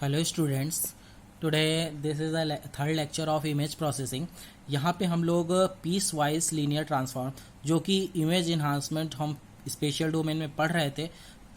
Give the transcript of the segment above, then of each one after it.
Hello students, today this is the third lecture of image processing. यहाँ पे हम लोग पीस वाइज लीनियर ट्रांसफॉर्म जो कि इमेज इन्हांसमेंट हम स्पेशल डोमेन में पढ़ रहे थे,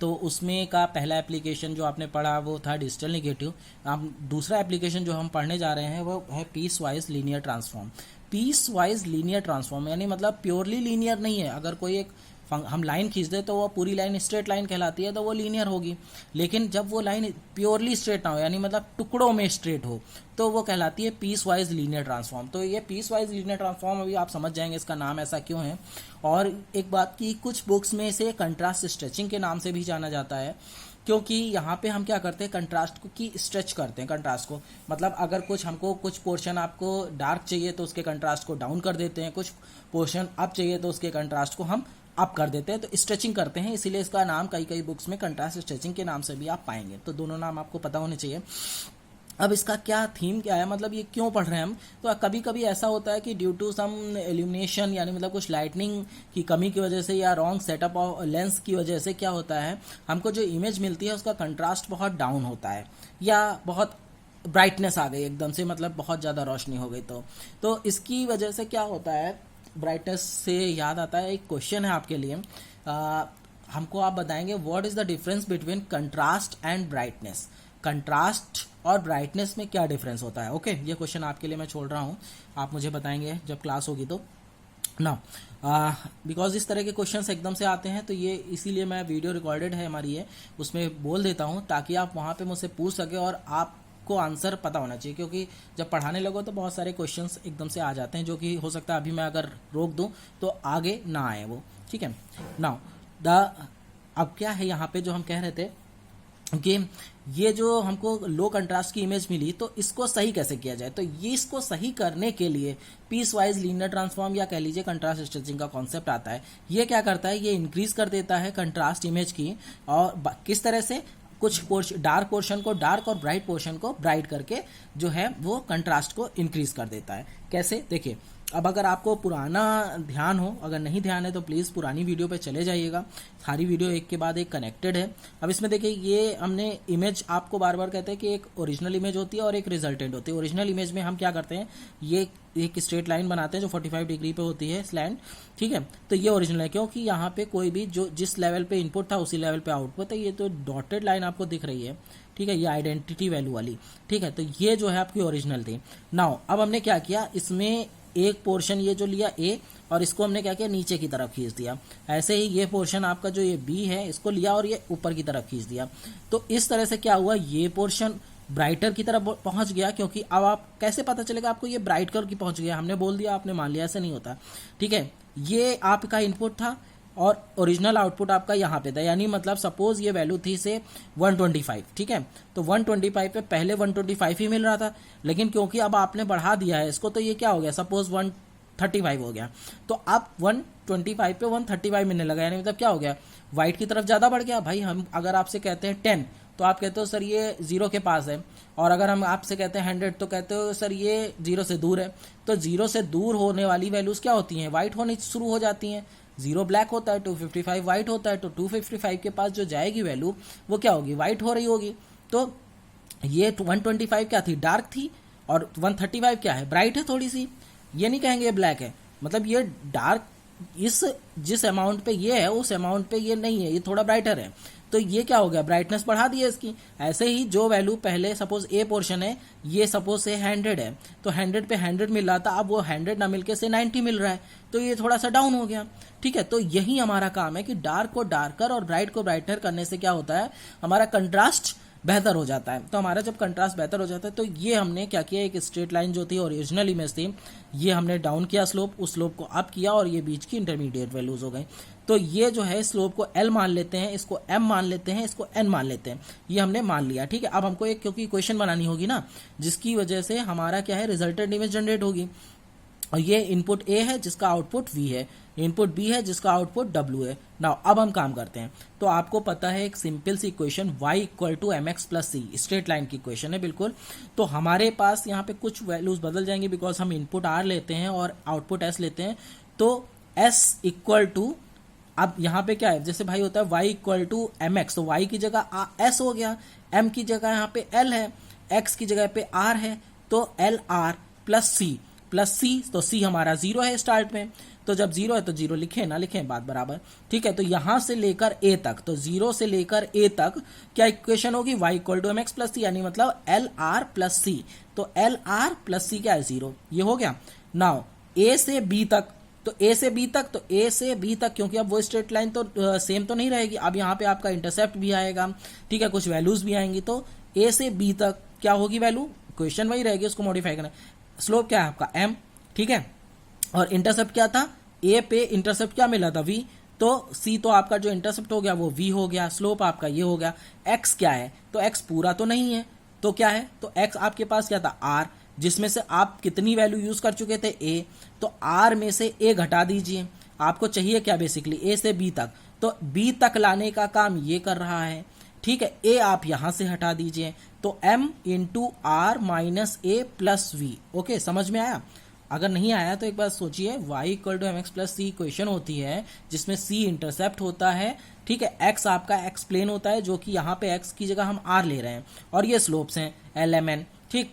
तो उसमें का पहला एप्लीकेशन जो आपने पढ़ा वो था डिजिटल निगेटिव। अब दूसरा एप्लीकेशन जो हम पढ़ने जा रहे हैं वो है piece wise linear transform. Piece wise linear transform यानी मतलब प्योरली लीनियर नहीं है। अगर कोई एक हम लाइन खींच दे तो वो पूरी लाइन स्ट्रेट लाइन कहलाती है, तो वो लीनियर होगी। लेकिन जब वो लाइन प्योरली स्ट्रेट ना हो यानी मतलब टुकड़ों में स्ट्रेट हो तो वो कहलाती है पीस वाइज लीनियर ट्रांसफॉर्म। तो ये पीस वाइज लीनियर ट्रांसफॉर्म अभी आप समझ जाएंगे इसका नाम ऐसा क्यों है। और एक बात की, कुछ बुक्स में से कंट्रास्ट स्ट्रेचिंग के नाम से भी जाना जाता है, क्योंकि यहाँ पे हम क्या करते हैं, कंट्रास्ट को की स्ट्रेच करते हैं। कंट्रास्ट को मतलब अगर कुछ पोर्शन आपको डार्क चाहिए तो उसके कंट्रास्ट को डाउन कर देते हैं, कुछ पोर्शन अप चाहिए तो उसके कंट्रास्ट को हम अप कर देते हैं, तो स्ट्रेचिंग करते हैं। इसीलिए इसका नाम कई बुक्स में कंट्रास्ट स्ट्रेचिंग के नाम से भी आप पाएंगे। तो दोनों नाम आपको पता होने चाहिए। अब इसका क्या थीम क्या है, मतलब ये क्यों पढ़ रहे हैं हम। तो कभी कभी ऐसा होता है कि ड्यू टू सम इल्यूमिनेशन यानी मतलब कुछ लाइटनिंग की कमी की वजह से या रॉन्ग सेटअप ऑफ लेंस की वजह से क्या होता है, हमको जो इमेज मिलती है उसका कंट्रास्ट बहुत डाउन होता है या बहुत ब्राइटनेस आ गई एकदम से, मतलब बहुत ज़्यादा रोशनी हो गई। तो इसकी वजह से क्या होता है, ब्राइटनेस से याद आता है एक क्वेश्चन है आपके लिए। हमको आप बताएंगे what is the difference between contrast and brightness. Contrast और ब्राइटनेस में क्या डिफरेंस होता है। ओके, ये क्वेश्चन आपके लिए मैं छोड़ रहा हूँ, आप मुझे बताएंगे जब क्लास होगी तो ना। बिकॉज इस तरह के क्वेश्चंस एकदम से आते हैं, तो ये इसीलिए मैं वीडियो रिकॉर्डेड है हमारी ये, उसमें बोल देता हूँ ताकि आप वहाँ पे मुझसे पूछ सके और आपको आंसर पता होना चाहिए। क्योंकि जब पढ़ाने लगो तो बहुत सारे क्वेश्चंस एकदम से आ जाते हैं जो कि हो सकता है अभी मैं अगर रोक दूं तो आगे ना आए वो। ठीक है, नाउ अब क्या है यहाँ पे जो हम कह रहे थे कि ये जो हमको लो कंट्रास्ट की इमेज मिली, तो इसको सही कैसे किया जाए। तो ये इसको सही करने के लिए पीस वाइज लीनियर ट्रांसफॉर्म या कह लीजिए कंट्रास्ट स्ट्रेचिंग का कॉन्सेप्ट आता है। ये क्या करता है, ये इंक्रीज कर देता है कंट्रास्ट इमेज की। और किस तरह से, कुछ डार्क पोर्शन को डार्क और ब्राइट पोर्शन को ब्राइट करके जो है वो कंट्रास्ट को इंक्रीज कर देता है। कैसे, देखिए। अब अगर आपको पुराना ध्यान हो, अगर नहीं ध्यान है तो प्लीज़ पुरानी वीडियो पे चले जाइएगा। सारी वीडियो एक के बाद एक कनेक्टेड है। अब इसमें देखिए, ये हमने इमेज आपको बार बार कहते हैं कि एक ओरिजिनल इमेज होती है और एक रिजल्टेंट होती है। ओरिजिनल इमेज में हम क्या करते हैं, ये एक स्ट्रेट लाइन बनाते हैं जो 45 डिग्री पे होती है स्लैंट। ठीक है, तो ये ओरिजिनल है क्योंकि यहाँ पे कोई भी जो जिस लेवल पे इनपुट था उसी लेवल पे आउटपुट है। ये तो डॉटेड लाइन आपको दिख रही है, ठीक है, ये आइडेंटिटी वैल्यू वाली। ठीक है, तो ये जो है आपकी ओरिजिनल थी। नाउ अब हमने क्या किया, इसमें एक पोर्शन ये जो लिया ए और इसको हमने क्या किया, नीचे की तरफ खींच दिया। ऐसे ही ये पोर्शन आपका जो ये बी है इसको लिया और ये ऊपर की तरफ खींच दिया। तो इस तरह से क्या हुआ, ये पोर्शन ब्राइटर की तरफ पहुंच गया। क्योंकि अब आप कैसे पता चलेगा आपको ये ब्राइट कलर की पहुंच गया, हमने बोल दिया आपने मान लिया, ऐसे नहीं होता। ठीक है, ये आपका इनपुट था और ओरिजिनल आउटपुट आपका यहाँ पे था। यानी मतलब सपोज ये वैल्यू थी से 125, ठीक है, तो 125 पे पहले 125 ही मिल रहा था, लेकिन क्योंकि अब आपने बढ़ा दिया है इसको, तो ये क्या हो गया, सपोज 135 हो गया। तो अब 125 पे 135 मिलने लगा, यानी मतलब क्या हो गया, वाइट की तरफ ज़्यादा बढ़ गया। भाई हम अगर आपसे कहते हैं 10 तो आप कहते हो सर ये 0 के पास है, और अगर हम आपसे कहते हैं 100 तो कहते हो सर ये 0 से दूर है। तो 0 से दूर होने वाली वैल्यूज क्या होती हैं, वाइट होनी शुरू हो जाती हैं। 0 ब्लैक होता है, 255 वाइट होता है, तो 255 के पास जो जाएगी वैल्यू वो क्या होगी, वाइट हो रही होगी। तो ये 125 क्या थी, डार्क थी, और 135 क्या है, ब्राइट है थोड़ी सी। ये नहीं कहेंगे ये ब्लैक है, मतलब ये डार्क इस जिस अमाउंट पे ये है उस अमाउंट पे ये नहीं है, ये थोड़ा ब्राइटर है। तो ये क्या हो गया, ब्राइटनेस बढ़ा दी है इसकी। ऐसे ही जो वैल्यू पहले सपोज ए पोर्शन है, ये सपोज से 100 है, तो 100 पे 100 मिल रहा था, अब वो 100 ना मिलके से 90 मिल रहा है, तो ये थोड़ा सा डाउन हो गया। ठीक है, तो यही हमारा काम है कि डार्क को डार्कर और ब्राइट को ब्राइटर करने से क्या होता है, हमारा कंट्रास्ट बेहतर हो जाता है। तो हमारा जब कंट्रास्ट बेहतर हो जाता है, तो ये हमने क्या किया, एक स्ट्रेट लाइन जो थी ओरिजिनल इमेज थी, ये हमने डाउन किया स्लोप, उस स्लोप को अप किया और ये बीच की इंटरमीडिएट वैल्यूज हो गई। तो ये जो है स्लोप को एल मान लेते हैं, इसको एम मान लेते हैं, इसको एन मान लेते हैं, ये हमने मान लिया। ठीक है, अब हमको एक क्योंकि इक्वेशन बनानी होगी ना, जिसकी वजह से हमारा क्या है, रिजल्टेंट इमेज जनरेट होगी। और ये इनपुट ए है जिसका आउटपुट वी है, इनपुट बी है जिसका आउटपुट डब्ल्यू है। नाउ अब हम काम करते हैं। तो आपको पता है एक सिंपल सी equation y equal to M x plus c, straight line की इक्वेशन है बिल्कुल। तो हमारे पास यहाँ पे कुछ वैल्यूज बदल जाएंगे बिकॉज हम इनपुट आर लेते हैं और आउटपुट एस लेते हैं। तो एस इक्वल टू अब यहाँ पे क्या है, जैसे भाई होता है y equal to M x, तो y की जगह s हो गया, m की जगह यहाँ पे l है, x की जगह पे r है, तो एल आर प्लस सी, तो सी हमारा 0 है स्टार्ट में, तो जब 0 है तो 0 लिखे ना लिखे बात बराबर, ठीक है। तो यहां से लेकर a तक, तो 0 से लेकर a तक क्या इक्वेशन होगी, y equal to M x plus C, यानी मतलब एल आर प्लस सी, तो एल आर प्लस सी क्या है 0, ये हो गया। नाउ a से b तक, तो a से b तक, तो a से b तक, क्योंकि अब वो स्ट्रेट लाइन तो सेम तो नहीं रहेगी, अब यहाँ पे आपका इंटरसेप्ट भी आएगा, ठीक है, कुछ वैल्यूज भी आएंगी, तो a से b तक क्या होगी वैल्यू, क्वेश्चन वही रहेगी, उसको मॉडिफाई करना। स्लोप क्या है आपका m, ठीक है, और इंटरसेप्ट क्या था, a पे इंटरसेप्ट क्या मिला था v, तो c तो आपका जो इंटरसेप्ट हो गया वो v हो गया, स्लोप आपका ये हो गया। x क्या है, तो x पूरा तो नहीं है, तो क्या है, तो x आपके पास क्या था r, जिसमें से आप कितनी वैल्यू यूज कर चुके थे a, तो r में से a घटा दीजिए, आपको चाहिए क्या बेसिकली a से b तक, तो b तक लाने का काम ये कर रहा है, ठीक है। a आप यहां से हटा दीजिए, तो m into r minus a plus v, okay, समझ में आया। अगर नहीं आया तो एक बार सोचिए, y equal to M x plus c equation होती है जिसमें c इंटरसेप्ट होता है, ठीक है, x आपका x प्लेन होता है, जो कि यहाँ पे x की जगह हम r ले रहे हैं, और ये स्लोप्स हैं एल एम एन, ठीक।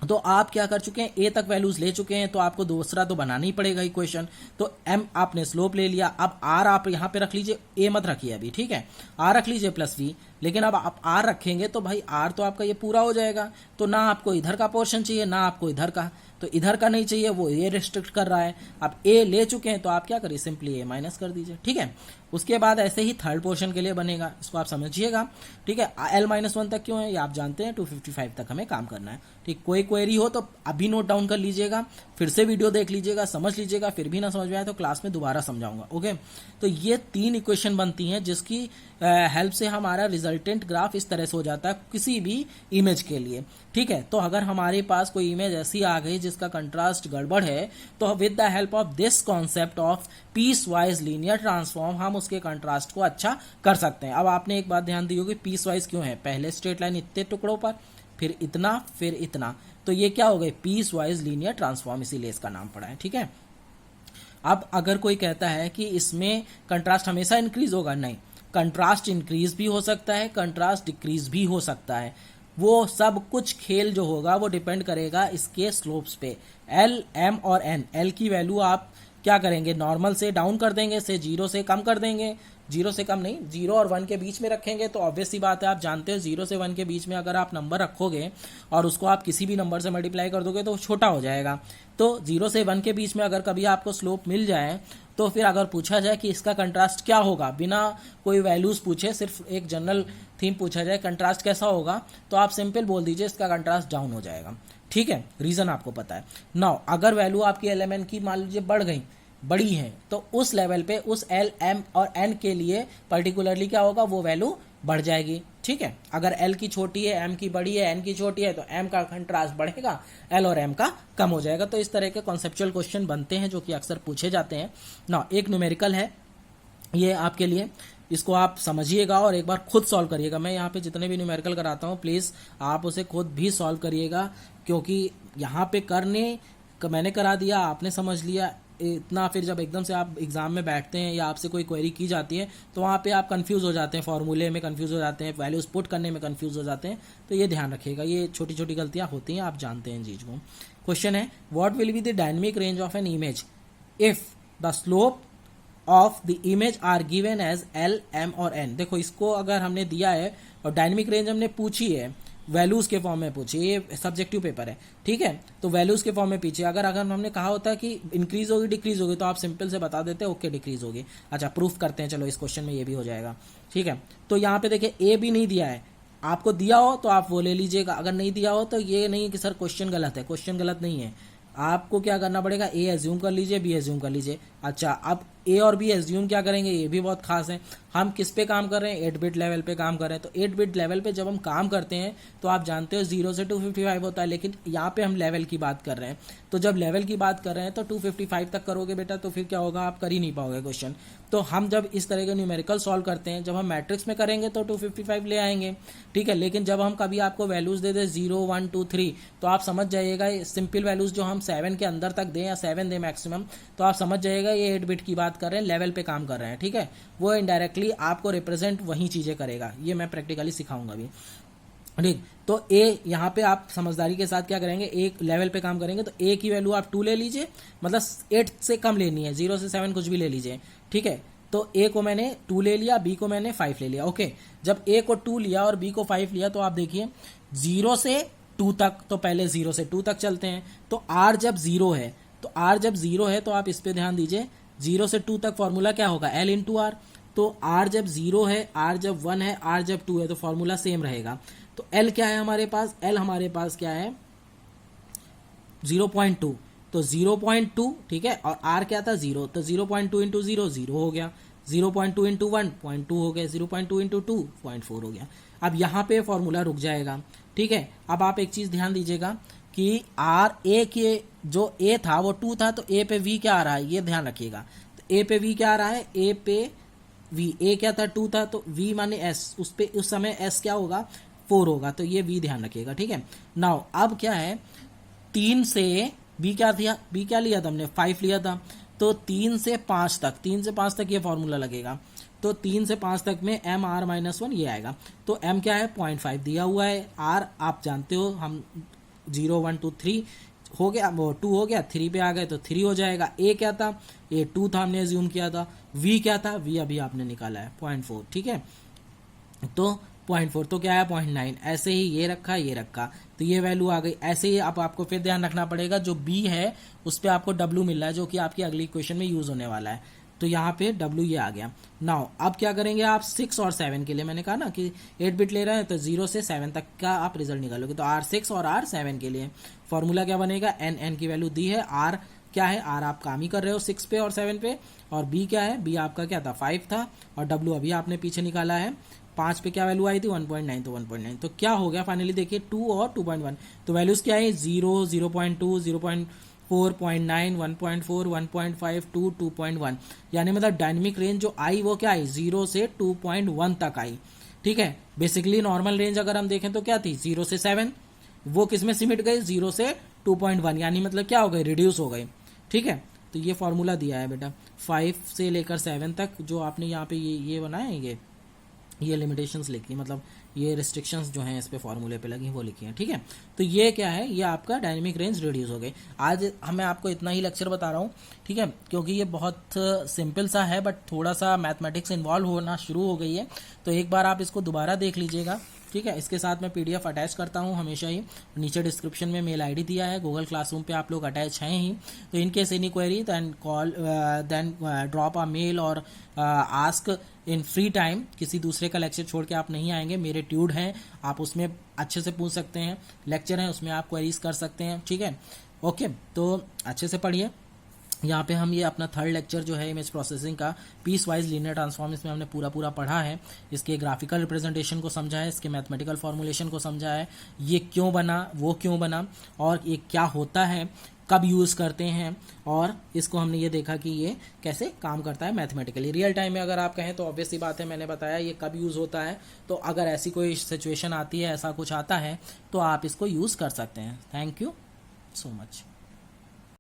तो आप क्या कर चुके हैं, a तक वैल्यूज ले चुके हैं, तो आपको दूसरा तो बनाना ही पड़ेगा इक्वेशन, तो m आपने स्लोप ले लिया, अब r आप यहाँ पे रख लीजिए, a मत रखिए अभी, ठीक है, r रख लीजिए प्लस v, लेकिन अब आप r रखेंगे तो भाई r तो आपका ये पूरा हो जाएगा, तो ना आपको इधर का पोर्शन चाहिए ना आपको इधर का, तो इधर का नहीं चाहिए, वो ये रिस्ट्रिक्ट कर रहा है, आप a ले चुके हैं तो आप क्या करिए, सिंपली a माइनस कर दीजिए, ठीक है। उसके बाद ऐसे ही थर्ड पोर्शन के लिए बनेगा, इसको आप समझिएगा, ठीक है। l-1 तक क्यों है ये आप जानते हैं, 255 तक हमें काम करना है, ठीक। कोई क्वेरी हो तो अभी नोट डाउन कर लीजिएगा, फिर से वीडियो देख लीजिएगा, समझ लीजिएगा, फिर भी ना समझ में आए तो क्लास में दोबारा समझाऊंगा, ओके। तो ये 3 इक्वेशन बनती हैं जिसकी हेल्प से हमारा रिजल्टेंट ग्राफ इस तरह से हो जाता है किसी भी इमेज के लिए, ठीक है। तो अगर हमारे पास कोई इमेज ऐसी आ गई जिसका कंट्रास्ट गड़बड़ है, तो with the help of this concept of peace wise linear transform हम उसके कंट्रास्ट को अच्छा कर सकते हैं। अब आपने एक बात ध्यान दी होगी, पीस वाइज क्यों है, पहले स्ट्रेट लाइन इतने टुकड़ों पर, फिर इतना, फिर इतना, तो ये क्या हो गए, पीस वाइज लीनियर ट्रांसफॉर्म, इसीलिए इसका नाम पड़ा है, ठीक है। अब अगर कोई कहता है कि इसमें कंट्रास्ट हमेशा इंक्रीज होगा, नहीं, कंट्रास्ट इंक्रीज भी हो सकता है, कंट्रास्ट डिक्रीज भी हो सकता है, वो सब कुछ खेल जो होगा वो डिपेंड करेगा इसके स्लोप्स पे, एल एम और एन। एल की वैल्यू आप क्या करेंगे, नॉर्मल से डाउन कर देंगे, से 0 से कम कर देंगे, 0 से कम नहीं, 0 और 1 के बीच में रखेंगे, तो ऑब्वियस सी बात है, आप जानते हो 0 से 1 के बीच में अगर आप नंबर रखोगे और उसको आप किसी भी नंबर से मल्टीप्लाई कर दोगे तो छोटा हो जाएगा। तो 0 से 1 के बीच में अगर कभी आपको स्लोप मिल जाए, तो फिर अगर पूछा जाए कि इसका कंट्रास्ट क्या होगा, बिना कोई वैल्यूज पूछे, सिर्फ एक जनरल थीम पूछा जाए कंट्रास्ट कैसा होगा, तो आप सिंपल बोल दीजिए इसका कंट्रास्ट डाउन हो जाएगा, ठीक है, रीजन आपको पता है। नाउ अगर वैल्यू आपकी एल एम एन की मान लीजिए बढ़ गई, बड़ी है, तो उस लेवल पे उस एल एम और एन के लिए पर्टिकुलरली क्या होगा, वो वैल्यू बढ़ जाएगी, ठीक है। अगर एल की छोटी है, एम की बड़ी है, एन की छोटी है, तो एम का कंट्रास्ट बढ़ेगा, एल और एम का कम हो जाएगा। तो इस तरह के कॉन्सेप्चुअल क्वेश्चन बनते हैं जो कि अक्सर पूछे जाते हैं ना। एक न्यूमेरिकल है ये आपके लिए, इसको आप समझिएगा और एक बार खुद सॉल्व करिएगा। मैं यहाँ पे जितने भी न्यूमेरिकल कराता हूँ प्लीज आप उसे खुद भी सॉल्व करिएगा, क्योंकि यहाँ पे मैंने करा दिया, आपने समझ लिया, इतना फिर जब एकदम से आप एग्जाम में बैठते हैं या आपसे कोई क्वेरी की जाती है तो वहाँ पे आप कंफ्यूज हो जाते हैं, फॉर्मूले में कंफ्यूज हो जाते हैं, वैल्यूज पुट करने में कंफ्यूज हो जाते हैं। तो ये ध्यान रखिएगा, ये छोटी छोटी गलतियाँ होती हैं, आप जानते हैं चीज को। क्वेश्चन है, what will be the dynamic range of an image if the slope of the image are given as l m और एन। देखो इसको अगर हमने दिया है और डायनेमिक रेंज हमने पूछी है, वैल्यूज के फॉर्म में पूछी, ये सब्जेक्टिव पेपर है, ठीक है, तो वैल्यूज के फॉर्म में पूछी। अगर हमने कहा होता कि इंक्रीज होगी डिक्रीज होगी, तो आप सिंपल से बता देते ओके डिक्रीज होगी। अच्छा प्रूफ करते हैं, चलो इस क्वेश्चन में ये भी हो जाएगा, ठीक है। तो यहाँ पे देखिए ए भी नहीं दिया है, आपको दिया हो तो आप वो ले लीजिएगा, अगर नहीं दिया हो तो ये नहीं कि सर क्वेश्चन गलत है, क्वेश्चन गलत नहीं है, आपको क्या करना पड़ेगा, ए एज्यूम कर लीजिए, बी एज्यूम कर लीजिए। अच्छा अब ए और बी एज्यूम क्या करेंगे, ये भी बहुत खास है, हम किस पे काम कर रहे हैं, 8 बिट लेवल पे काम कर रहे हैं। तो 8 बिट लेवल पे जब हम काम करते हैं तो आप जानते हो 0 से 255 होता है, लेकिन यहाँ पे हम लेवल की बात कर रहे हैं, तो जब लेवल की बात कर रहे हैं तो 255 तक करोगे बेटा, तो फिर क्या होगा, आप कर ही नहीं पाओगे क्वेश्चन। तो हम जब इस तरह के न्यूमेरिकल सॉल्व करते हैं, जब हम मैट्रिक्स में करेंगे तो 255 ले आएंगे, ठीक है, लेकिन जब हम कभी आपको वैल्यूज दे दे 0 1 2 3, तो आप समझ जाइएगा सिंपल वैल्यूज जो हम 7 के अंदर तक दें या 7 दें मैक्सिमम, तो आप समझ जाइएगा ये 8 बिट की बात कर रहे हैं, लेवल पे काम कर रहे हैं, ठीक है, वो इनडायरेक्टली आपको रिप्रेजेंट वही चीजें करेगा। ये मैं प्रैक्टिकली सिखाऊंगा अभी, ठीक। तो ए यहाँ पे आप समझदारी के साथ क्या करेंगे, एक लेवल पे काम करेंगे तो ए की वैल्यू आप 2 ले लीजिए, मतलब 8 से कम लेनी है, 0 से 7 कुछ भी ले लीजिए, ठीक है। तो ए को मैंने 2 ले लिया, बी को मैंने 5 ले लिया, ओके। जब ए को 2 लिया और बी को 5 लिया तो आप देखिए 0 से 2 तक, तो पहले 0 से 2 तक चलते हैं। तो आर जब 0 है, तो आर जब 0 है तो आप इस पे ध्यान दीजिए, 0 से 2 तक फॉर्मूला क्या होगा, एल इंटू आर। तो आर जब 0 है, आर जब 1 है, आर जब 2 है, तो फॉर्मूला सेम रहेगा। तो एल क्या है हमारे पास, एल हमारे पास क्या है 0.2, तो 0.2, ठीक है। और आर क्या था 0, तो 0.2 इंटू 0 0 हो गया, 0.2 इंटू 1 0.2 हो गया, 0.2 इंटू 2 0.4 हो गया। अब यहाँ पे फॉर्मूला रुक जाएगा, ठीक है। अब आप एक चीज ध्यान दीजिएगा कि आर ए के जो ए था वो 2 था, तो ए पे वी क्या आ रहा है, ये ध्यान रखिएगा। तो ए पे वी क्या आ रहा है, ए पे वी, ए क्या था 2 था, तो वी माने एस, उस पे उस समय एस क्या होगा 4 होगा, तो ये वी ध्यान रखिएगा, ठीक है। नाउ अब क्या है, 3 से बी क्या था, बी क्या लिया था हमने 5 लिया था, तो 3 से 5 तक, 3 से 5 तक ये फॉर्मूला लगेगा। तो 3 से 5 तक में एम आर माइनस 1 ये आएगा। तो एम क्या है 0.5 दिया हुआ है, आर आप जानते हो हम 0 1 2 3 हो गया, वो 2 हो गया, 3 पे आ गए तो 3 हो जाएगा। ए क्या था, ए 2 था, हमने एज्यूम किया था। वी क्या था, वी अभी आपने निकाला है 0.4, ठीक है। तो 0.4 तो क्या है 0.9, ऐसे ही ये रखा ये रखा, तो ये वैल्यू आ गई। ऐसे ही अब आपको फिर ध्यान रखना पड़ेगा, जो बी है उस पर आपको डब्ल्यू मिल रहा है, जो कि आपकी अगली क्वेश्चन में यूज होने वाला है। तो यहाँ पे डब्ल्यू ये आ गया। नाउ अब क्या करेंगे आप 6 और 7 के लिए, मैंने कहा ना कि 8 बिट ले रहे हैं तो 0 से 7 तक का आप रिजल्ट निकालोगे। तो R6 और R7 के लिए फॉर्मूला क्या बनेगा, एन की वैल्यू दी है, आर क्या है, आर आप काम ही कर रहे हो 6 पे और 7 पे, और बी क्या है, बी आपका क्या था 5 था, और डब्ल्यू अभी आपने पीछे निकाला है 5 पे क्या वैल्यू आई थी 1.9, तो 1.9 तो क्या हो गया फाइनली देखिए 2 और 2.1, तो वैल्यूज क्या है 0 0.2 0.4 0.9 1.4 1.5 2 2.1, यानी मतलब डायनेमिक रेंज जो आई वो क्या आई 0 से 2.1 तक आई, ठीक है। बेसिकली नॉर्मल रेंज अगर हम देखें तो क्या थी 0 से 7, वो किसमें सिमट गई 0 से 2.1, यानी मतलब क्या हो गई रिड्यूस हो गई, ठीक है। तो ये फॉर्मूला दिया है बेटा 5 से लेकर 7 तक, जो आपने यहाँ पे ये बनाया है, ये लिमिटेशंस लिखी, मतलब ये रिस्ट्रिक्शंस जो हैं इस पे फॉर्मूले पे लगी वो लिखी हैं, ठीक है। तो ये क्या है, ये आपका डायनेमिक रेंज रिड्यूस हो गई। आज मैं आपको इतना ही लेक्चर बता रहा हूँ, ठीक है, क्योंकि ये बहुत सिंपल सा है, बट थोड़ा सा मैथमेटिक्स इन्वॉल्व होना शुरू हो गई है, तो एक बार आप इसको दोबारा देख लीजिएगा, ठीक है। इसके साथ मैं PDF अटैच करता हूँ हमेशा ही, नीचे डिस्क्रिप्शन में मेल ID दिया है, गूगल क्लासरूम पे आप लोग अटैच हैं ही। तो in case any query then call then drop a mail और आस्क इन फ्री टाइम। किसी दूसरे का लेक्चर छोड़ के आप नहीं आएंगे, मेरे ट्यूड हैं, आप उसमें अच्छे से पूछ सकते हैं, लेक्चर हैं उसमें आप क्वेरीज कर सकते हैं, ठीक है। ओके, तो अच्छे से पढ़िए। यहाँ पे हम ये अपना थर्ड लेक्चर जो है इमेज प्रोसेसिंग का पीस वाइज लीनियर ट्रांसफॉर्म, इसमें हमने पूरा पढ़ा है, इसके ग्राफिकल रिप्रेजेंटेशन को समझा है, इसके मैथमेटिकल फॉर्मुलेशन को समझा है, ये क्यों बना वो क्यों बना, और ये क्या होता है, कब यूज़ करते हैं, और इसको हमने ये देखा कि ये कैसे काम करता है मैथमेटिकली। रियल टाइम में अगर आप कहें तो ऑब्वियस सी बात है, मैंने बताया ये कब यूज़ होता है, तो अगर ऐसी कोई सिचुएशन आती है, ऐसा कुछ आता है, तो आप इसको यूज़ कर सकते हैं। Thank you so much.